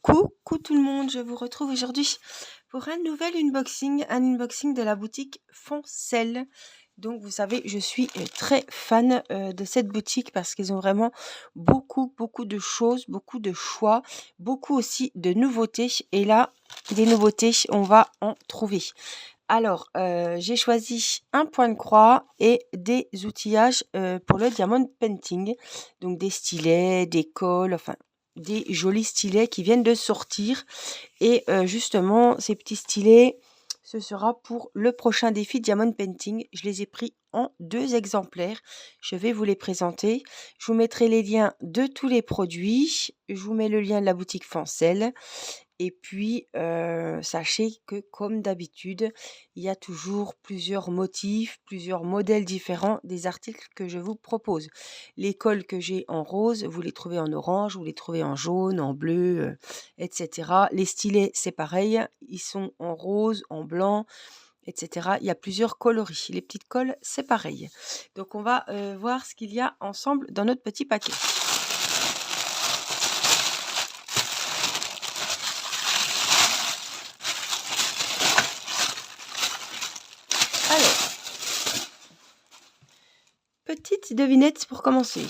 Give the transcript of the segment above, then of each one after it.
Coucou tout le monde, je vous retrouve aujourd'hui pour un nouvel unboxing de la boutique Foncel. Donc vous savez, je suis très fan de cette boutique parce qu'ils ont vraiment beaucoup de choses, beaucoup de choix, beaucoup aussi de nouveautés. Et là, des nouveautés, on va en trouver. Alors, j'ai choisi un point de croix et des outillages pour le diamond painting. Donc des stylets, des cols, enfin des jolis stylets qui viennent de sortir. Et justement, ces petits stylets, ce sera pour le prochain défi diamond painting. Je les ai pris en 2 exemplaires. Je vais vous les présenter. Je vous mettrai les liens de tous les produits. Je vous mets le lien de la boutique Foncel. Et puis, sachez que comme d'habitude, il y a toujours plusieurs motifs, plusieurs modèles différents des articles que je vous propose. Les cols que j'ai en rose, vous les trouvez en orange, vous les trouvez en jaune, en bleu, etc. Les stylets, c'est pareil, ils sont en rose, en blanc, etc. Il y a plusieurs coloris. Les petites colles, c'est pareil. Donc on va voir ce qu'il y a ensemble dans notre petit paquet. Alors, petite devinette pour commencer.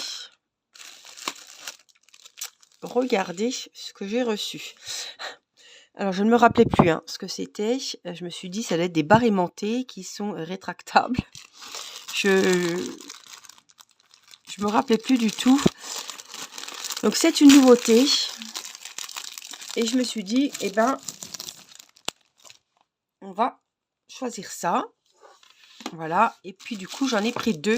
Regardez ce que j'ai reçu. Alors, je ne me rappelais plus ce que c'était. Je me suis dit, ça doit être des barres aimantées qui sont rétractables. Je me rappelais plus du tout. Donc, c'est une nouveauté. Et je me suis dit, eh ben, on va choisir ça. Voilà. Et puis, du coup, j'en ai pris 2.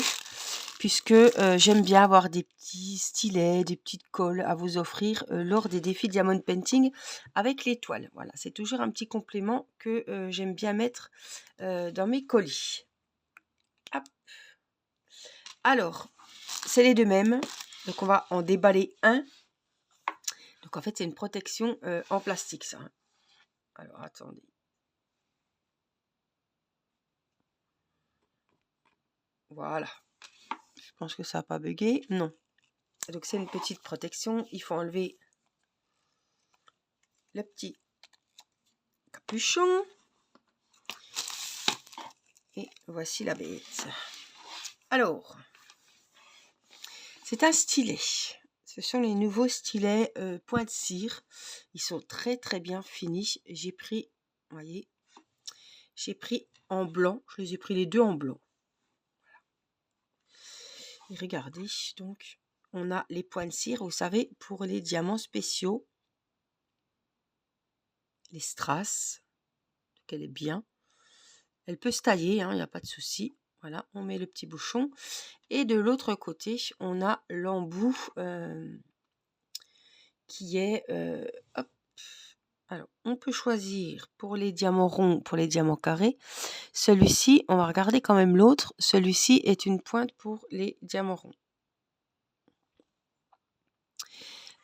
Puisque j'aime bien avoir des petits stylets, des petites colles à vous offrir lors des défis Diamond Painting avec l'étoile. Voilà, c'est toujours un petit complément que j'aime bien mettre dans mes colis. Hop. Alors, c'est les 2 mêmes. Donc, on va en déballer un. Donc, en fait, c'est une protection en plastique, ça. Alors, attendez. Voilà. Je pense que ça n'a pas bugué. Non. Donc, c'est une petite protection. Il faut enlever le petit capuchon. Et voici la bête. Alors, c'est un stylet. Ce sont les nouveaux stylets point de cire. Ils sont très bien finis. J'ai pris, vous voyez, j'ai pris en blanc. Je les ai pris les 2 en blanc. Voilà. Et regardez, donc, on a les points de cire, vous savez, pour les diamants spéciaux. Les strass. Donc, elle est bien. Elle peut se tailler, il n'y a pas de souci. Voilà, on met le petit bouchon. Et de l'autre côté, on a l'embout qui est... hop. Alors, on peut choisir pour les diamants ronds, pour les diamants carrés. Celui-ci, on va regarder quand même l'autre. Celui-ci est une pointe pour les diamants ronds.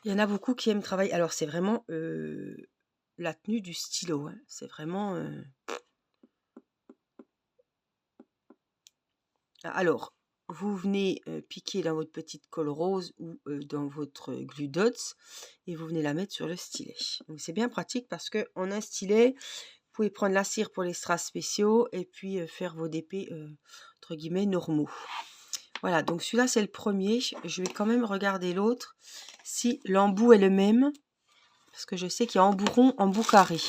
Il y en a beaucoup qui aiment travailler. Alors, c'est vraiment la tenue du stylo. C'est vraiment... Alors, vous venez piquer dans votre petite colle rose ou dans votre glue dots et vous venez la mettre sur le stylet. Donc, c'est bien pratique parce qu'en un stylet, vous pouvez prendre la cire pour les strass spéciaux et puis faire vos DP entre guillemets normaux. Voilà, donc celui-là c'est le premier. Je vais quand même regarder l'autre si l'embout est le même parce que je sais qu'il y a embout rond, embout carré.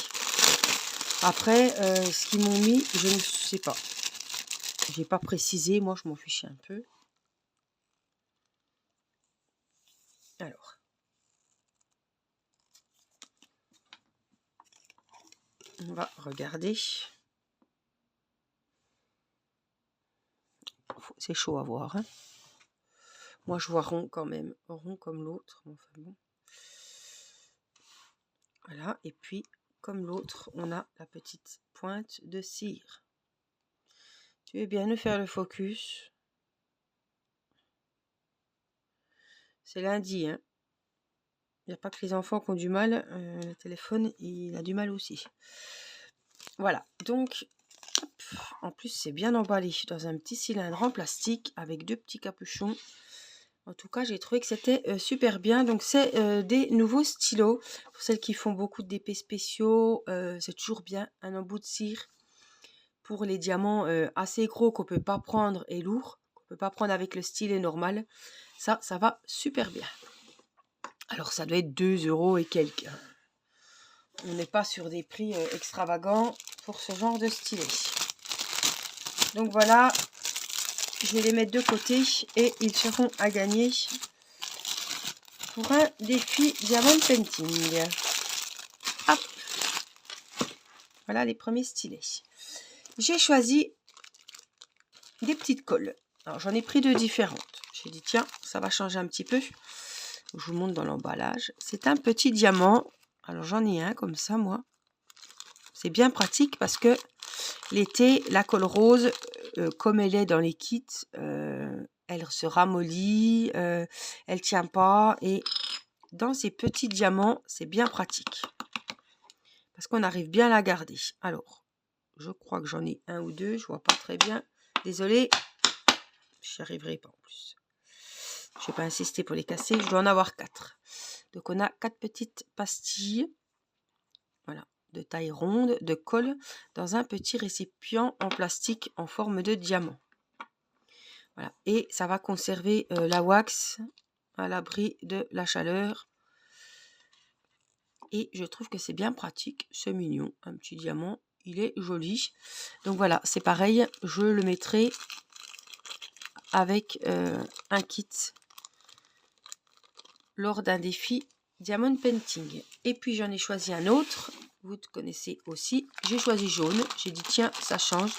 Après, ce qu'ils m'ont mis, je ne sais pas. J'ai pas précisé, moi je m'en fichais un peu. Alors. On va regarder. C'est chaud à voir. Moi, je vois rond quand même. Rond comme l'autre. Enfin, bon. Voilà. Et puis, comme l'autre, on a la petite pointe de cire. Tu veux bien nous faire le focus? C'est lundi. Il n'y a pas que les enfants qui ont du mal. Le téléphone, il a du mal aussi. Voilà. Donc, en plus, c'est bien emballé dans un petit cylindre en plastique avec 2 petits capuchons. En tout cas, j'ai trouvé que c'était super bien. Donc, c'est des nouveaux stylos. Pour celles qui font beaucoup d'épées spéciaux, c'est toujours bien un embout de cire. Pour les diamants assez gros qu'on ne peut pas prendre et lourds, qu'on ne peut pas prendre avec le stylet normal, ça va super bien. Alors, ça doit être 2 € et quelques. On n'est pas sur des prix extravagants pour ce genre de stylet. Donc voilà, je vais les mettre de côté et ils seront à gagner pour un défi Diamond Painting. Hop. Voilà les premiers stylets. J'ai choisi des petites colles. Alors j'en ai pris 2 différentes. J'ai dit tiens, ça va changer un petit peu. Je vous montre dans l'emballage. C'est un petit diamant. Alors j'en ai un comme ça moi. C'est bien pratique parce que l'été, la colle rose, comme elle est dans les kits, elle se ramollit, elle tient pas. Et dans ces petits diamants, c'est bien pratique. Parce qu'on arrive bien à la garder. Alors, je crois que j'en ai 1 ou 2. Je vois pas très bien. Désolée. J'y arriverai pas en plus. Je vais pas insister pour les casser. Je dois en avoir 4. Donc, on a 4 petites pastilles. Voilà. De taille ronde, de colle, dans un petit récipient en plastique en forme de diamant. Voilà. Et ça va conserver la wax à l'abri de la chaleur. Et je trouve que c'est bien pratique, c'est mignon, un petit diamant, il est joli. Donc voilà, c'est pareil, je le mettrai avec un kit lors d'un défi Diamond Painting. Et puis j'en ai choisi un autre, vous connaissez aussi, j'ai choisi jaune, j'ai dit tiens, ça change.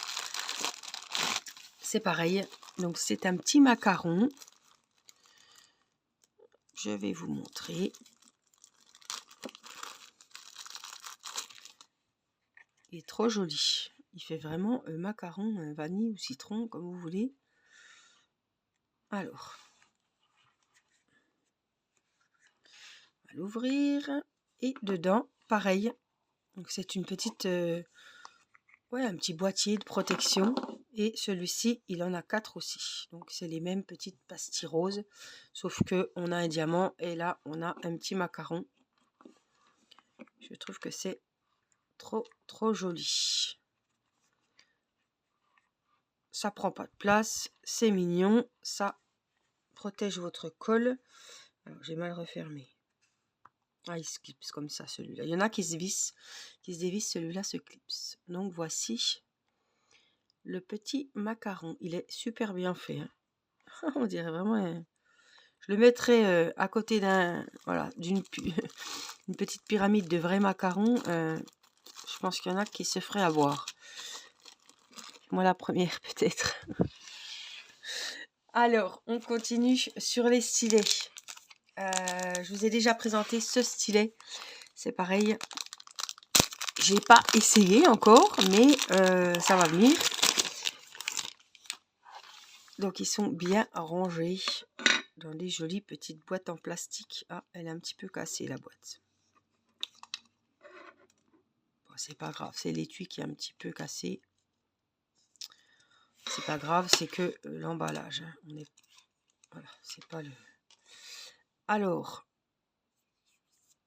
C'est pareil, donc c'est un petit macaron. Je vais vous montrer. Il est trop joli. Il fait vraiment macaron, vanille ou citron, comme vous voulez. Alors, on va l'ouvrir. Et dedans, pareil. Donc c'est une petite, un petit boîtier de protection. Et celui-ci, il en a 4 aussi. Donc c'est les mêmes petites pastilles roses. Sauf que on a un diamant et là, on a un petit macaron. Je trouve que c'est trop joli. Ça prend pas de place, c'est mignon, ça protège votre colle. Alors j'ai mal refermé. Ah, il se clipse comme ça celui-là. Il y en a qui se vissent, celui-là se clipse. Donc voici le petit macaron. Il est super bien fait. Hein. On dirait vraiment. Je le mettrai à côté d'une une petite pyramide de vrais macarons. Je pense qu'il y en a qui se feraient avoir. Moi la première peut-être. Alors, on continue sur les stylets. Je vous ai déjà présenté ce stylet. C'est pareil. J'ai pas essayé encore, mais ça va venir. Donc, ils sont bien rangés dans des jolies petites boîtes en plastique. Ah, elle est un petit peu cassée, la boîte. Bon, c'est pas grave. C'est l'étui qui est un petit peu cassé. C'est pas grave, c'est que l'emballage. Hein. Voilà, c'est pas le... Alors,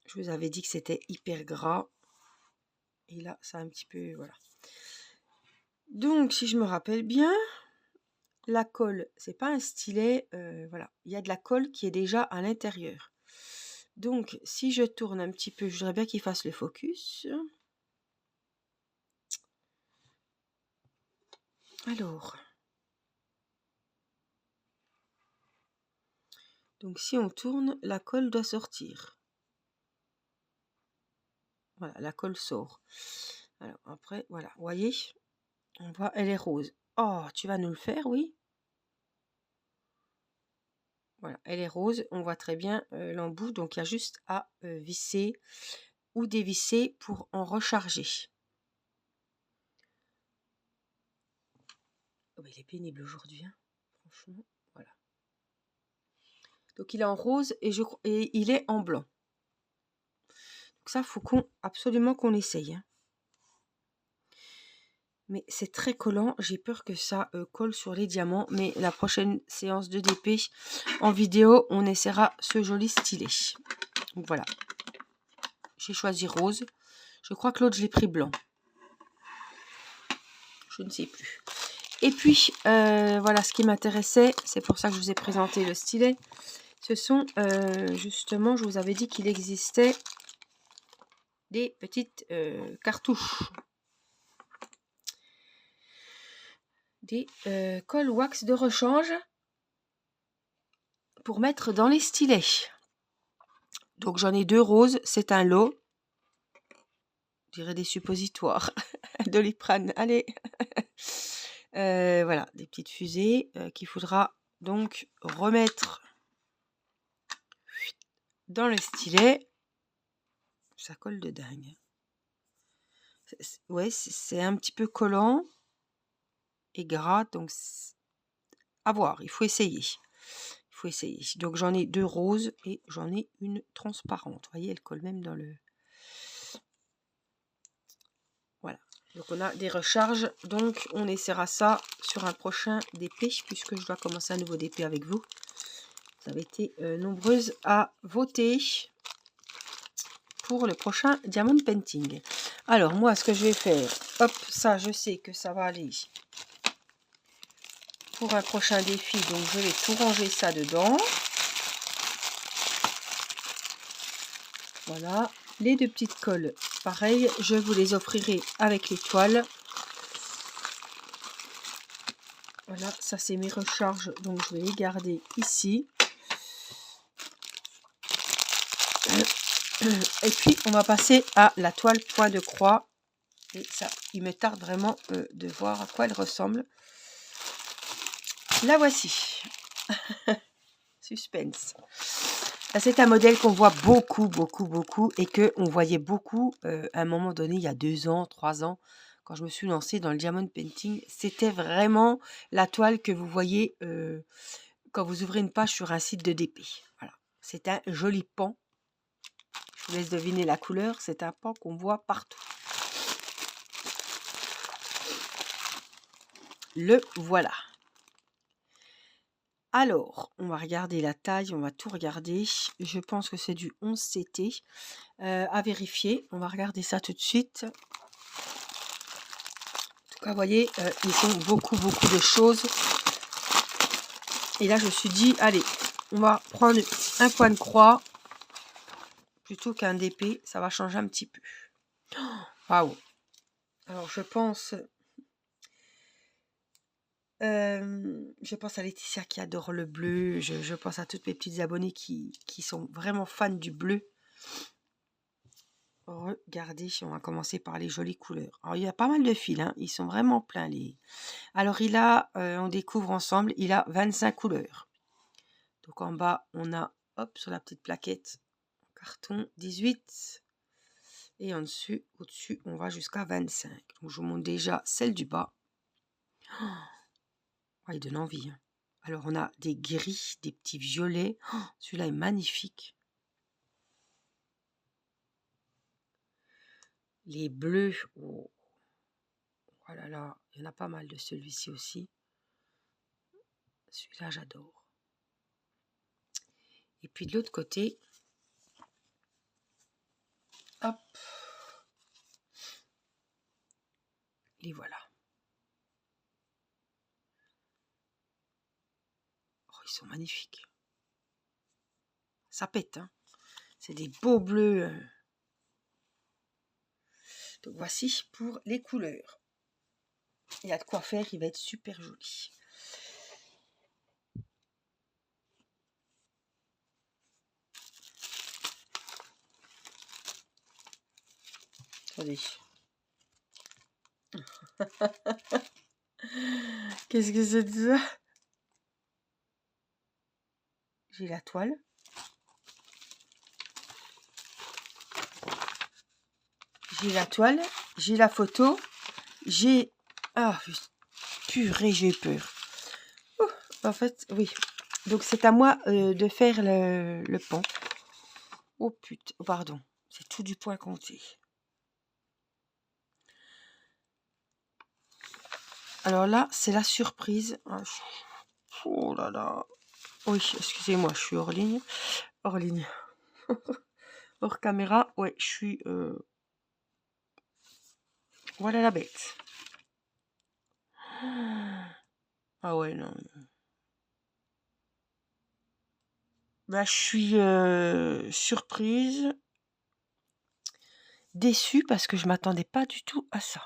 je vous avais dit que c'était hyper gras. Et là, c'est un petit peu... Voilà. Donc, si je me rappelle bien, la colle, c'est pas un stylet. Voilà, il y a de la colle qui est déjà à l'intérieur. Donc, si je tourne un petit peu, je voudrais bien qu'il fasse le focus. Alors... Donc, si on tourne, la colle doit sortir. Voilà, la colle sort. Alors, après, voilà, vous voyez, on voit, elle est rose. Oh, tu vas nous le faire, oui? Voilà, elle est rose. On voit très bien l'embout. Donc, il y a juste à visser ou dévisser pour en recharger. Oh, il est pénible aujourd'hui, hein, franchement. Voilà. Donc, il est en rose et il est en blanc. Donc, ça, il faut absolument qu'on essaye. Hein. Mais c'est très collant. J'ai peur que ça colle sur les diamants. Mais la prochaine séance de DP en vidéo, on essaiera ce joli stylet. Donc voilà. J'ai choisi rose. Je crois que l'autre, je l'ai pris blanc. Je ne sais plus. Et puis, voilà ce qui m'intéressait. C'est pour ça que je vous ai présenté le stylet. Ce sont, justement, je vous avais dit qu'il existait des petites cartouches. Des colle wax de rechange pour mettre dans les stylets. Donc j'en ai 2 roses. C'est un lot. Je dirais des suppositoires. Doliprane. Allez. Voilà, des petites fusées qu'il faudra donc remettre dans le stylet. Ça colle de dingue. Ouais, c'est un petit peu collant et gras, donc à voir, il faut essayer. Il faut essayer. Donc j'en ai 2 roses et j'en ai une transparente. Vous voyez, elle colle même dans le... Voilà. Donc on a des recharges. Donc on essaiera ça sur un prochain DP, puisque je dois commencer un nouveau DP avec vous. Vous avez été nombreuses à voter pour le prochain Diamond Painting. Alors moi, ce que je vais faire, hop, ça je sais que ça va aller pour un prochain défi, donc je vais tout ranger ça dedans. Voilà, les 2 petites colles, pareil, je vous les offrirai avec les toiles. Voilà, ça c'est mes recharges, donc je vais les garder ici. Et puis on va passer à la toile point de croix. Et ça, il me tarde vraiment de voir à quoi elle ressemble. La voici. Suspense. C'est un modèle qu'on voit beaucoup et qu'on voyait beaucoup à un moment donné, il y a 2 ans, 3 ans, quand je me suis lancée dans le Diamond Painting. C'était vraiment la toile que vous voyez quand vous ouvrez une page sur un site de DP. Voilà. C'est un joli pan. Je vous laisse deviner la couleur. C'est un pan qu'on voit partout. Le voilà. Alors, on va regarder la taille, on va tout regarder. Je pense que c'est du 11 CT. À vérifier, on va regarder ça tout de suite. En tout cas, vous voyez, ils ont beaucoup de choses. Et là, je me suis dit, allez, on va prendre un point de croix plutôt qu'un DP. Ça va changer un petit peu. Waouh! Alors, je pense à Laetitia qui adore le bleu. Je pense à toutes mes petites abonnées qui sont vraiment fans du bleu. Regardez, on va commencer par les jolies couleurs. Alors, il y a pas mal de fils, hein, ils sont vraiment pleins. Alors, il a, on découvre ensemble, il a 25 couleurs. Donc, en bas, on a, hop, sur la petite plaquette, carton 18. Et en dessus, au-dessus, on va jusqu'à 25. Donc, je vous montre déjà celle du bas. Oh, il donne envie. Hein. Alors, on a des gris, des petits violets. Oh, celui-là est magnifique. Les bleus. Oh. Oh là là, il y en a pas mal de celui-ci aussi. Celui-là, j'adore. Et puis de l'autre côté, hop, les voilà. Oh, ils sont magnifiques. Ça pète, hein. C'est des beaux bleus. Donc voici pour les couleurs. Il y a de quoi faire, il va être super joli. Attendez. Qu'est-ce que c'est de ça? J'ai la toile. J'ai la toile. J'ai la photo. J'ai... Ah, purée, j'ai peur. En fait, oui. Donc c'est à moi de faire le pan. Oh putain, oh, pardon. C'est tout du point compté. Alors là, c'est la surprise. Oh là là. Oui, excusez-moi, je suis hors ligne. Hors ligne. Hors caméra. Ouais, je suis... Voilà la bête. Ah ouais, non. Bah, je suis surprise, déçue parce que je m'attendais pas du tout à ça.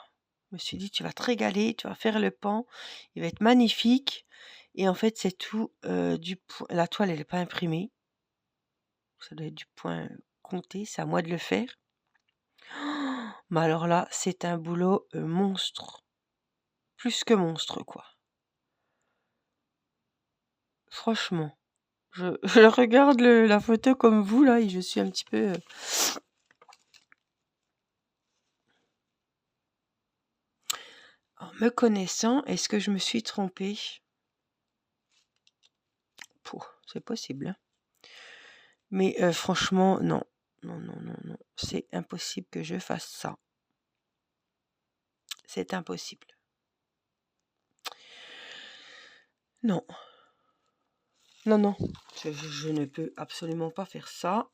Je me suis dit, tu vas te régaler, tu vas faire le pan, il va être magnifique. Et en fait, c'est tout du point. La toile, elle n'est pas imprimée. Ça doit être du point compté, c'est à moi de le faire. Mais alors là, c'est un boulot monstre. Plus que monstre, quoi. Franchement. Je regarde la photo comme vous, là, et je suis un petit peu... En me connaissant, est-ce que je me suis trompée? C'est possible, hein. Mais franchement, non. Non, non, non, non. C'est impossible que je fasse ça. C'est impossible. Non. Non, non. Je ne peux absolument pas faire ça.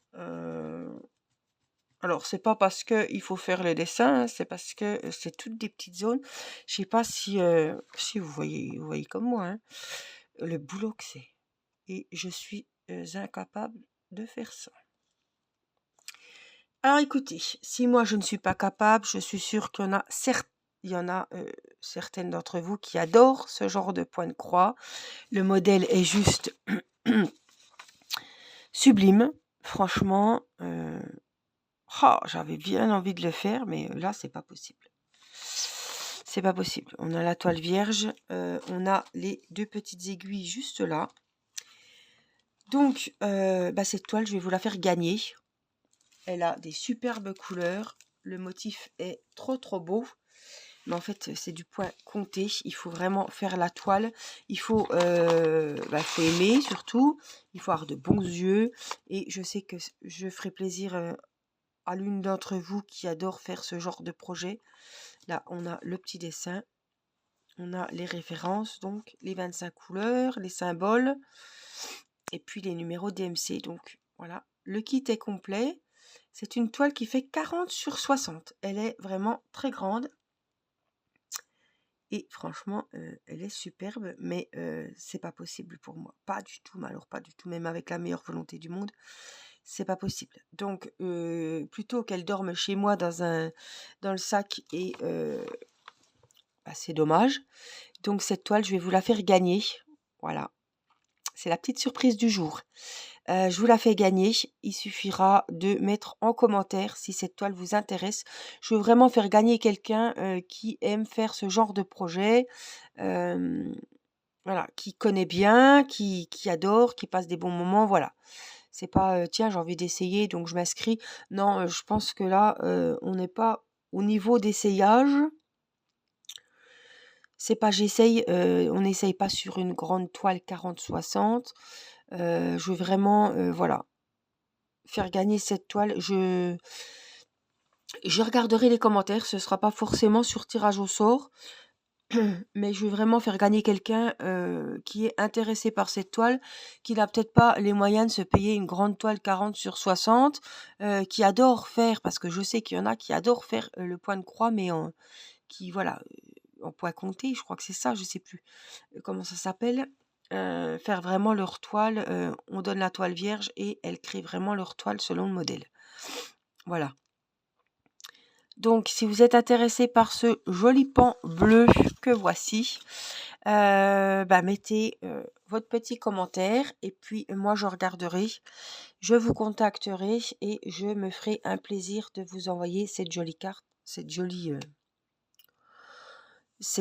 Alors, c'est pas parce qu'il faut faire le dessin, hein, c'est parce que c'est toutes des petites zones. Je sais pas si vous voyez comme moi, hein, le boulot que c'est. Et je suis incapable de faire ça. Alors écoutez, si moi je ne suis pas capable, je suis sûre qu'il y en a certaines d'entre vous qui adorent ce genre de point de croix. Le modèle est juste sublime. Franchement, j'avais bien envie de le faire, mais là, c'est pas possible. C'est pas possible. On a la toile vierge, on a les 2 petites aiguilles juste là. Donc, cette toile, je vais vous la faire gagner. Elle a des superbes couleurs. Le motif est trop trop beau. Mais en fait, c'est du point compté. Il faut vraiment faire la toile. Il faut aimer surtout. Il faut avoir de bons yeux. Et je sais que je ferai plaisir à l'une d'entre vous qui adore faire ce genre de projet. Là, on a le petit dessin. On a les références, donc les 25 couleurs, les symboles. Et puis les numéros DMC. Donc voilà, le kit est complet. C'est une toile qui fait 40 sur 60. Elle est vraiment très grande. Et franchement, elle est superbe, mais c'est pas possible pour moi. Pas du tout, mais alors pas du tout, même avec la meilleure volonté du monde, c'est pas possible. Donc, plutôt qu'elle dorme chez moi dans le sac, et c'est dommage. Donc cette toile, je vais vous la faire gagner. Voilà, c'est la petite surprise du jour. Je vous la fais gagner. Il suffira de mettre en commentaire si cette toile vous intéresse. Je veux vraiment faire gagner quelqu'un qui aime faire ce genre de projet, voilà, qui connaît bien, qui adore, qui passe des bons moments. Voilà. C'est pas tiens, j'ai envie d'essayer, donc je m'inscris. Non, je pense que là, on n'est pas au niveau d'essayage. C'est pas j'essaye, on n'essaye pas sur une grande toile 40-60. Je veux vraiment, voilà, faire gagner cette toile. Je regarderai les commentaires, ce sera pas forcément sur tirage au sort, mais je veux vraiment faire gagner quelqu'un qui est intéressé par cette toile, qui n'a peut-être pas les moyens de se payer une grande toile 40 sur 60, qui adore faire, parce que je sais qu'il y en a qui adorent faire le point de croix, mais en point compté, je crois que c'est ça, je sais plus comment ça s'appelle. Faire vraiment leur toile, on donne la toile vierge et elles créent vraiment leur toile selon le modèle. Voilà. Donc, si vous êtes intéressé par ce joli pan bleu que voici, mettez votre petit commentaire, et puis moi je regarderai, je vous contacterai et je me ferai un plaisir de vous envoyer cette jolie carte, cette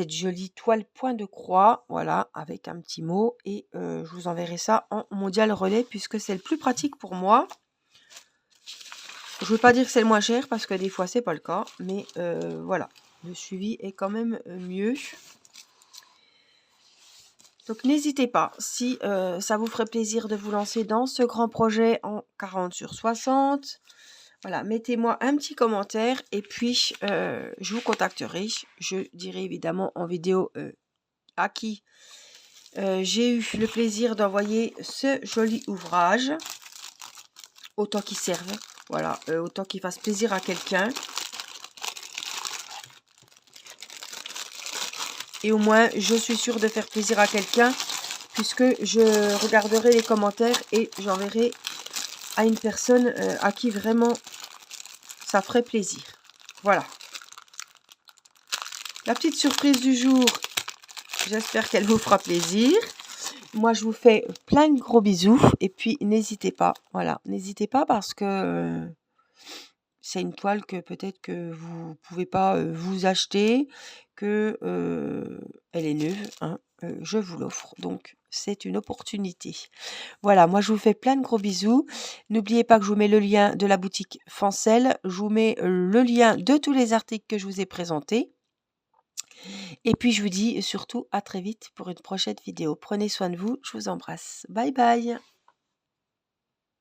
jolie toile point de croix, voilà, avec un petit mot, et je vous enverrai ça en mondial relais puisque c'est le plus pratique pour moi. Je ne veux pas dire que c'est le moins cher parce que des fois c'est pas le cas, mais voilà, le suivi est quand même mieux. Donc n'hésitez pas, si ça vous ferait plaisir de vous lancer dans ce grand projet en 40 sur 60, voilà, mettez-moi un petit commentaire et puis je vous contacterai. Je dirai évidemment en vidéo à qui j'ai eu le plaisir d'envoyer ce joli ouvrage. Autant qu'il serve, voilà, autant qu'il fasse plaisir à quelqu'un. Et au moins, je suis sûre de faire plaisir à quelqu'un, puisque je regarderai les commentaires et j'enverrai à une personne à qui vraiment ça ferait plaisir. Voilà. La petite surprise du jour, j'espère qu'elle vous fera plaisir. Moi, je vous fais plein de gros bisous. Et puis, n'hésitez pas. Voilà, n'hésitez pas parce que c'est une toile que peut-être que vous ne pouvez pas vous acheter, que elle est neuve. Hein, je vous l'offre. Donc, c'est une opportunité. Voilà, moi, je vous fais plein de gros bisous. N'oubliez pas que je vous mets le lien de la boutique Fancel. Je vous mets le lien de tous les articles que je vous ai présentés. Et puis je vous dis surtout à très vite pour une prochaine vidéo. Prenez soin de vous, je vous embrasse. Bye bye.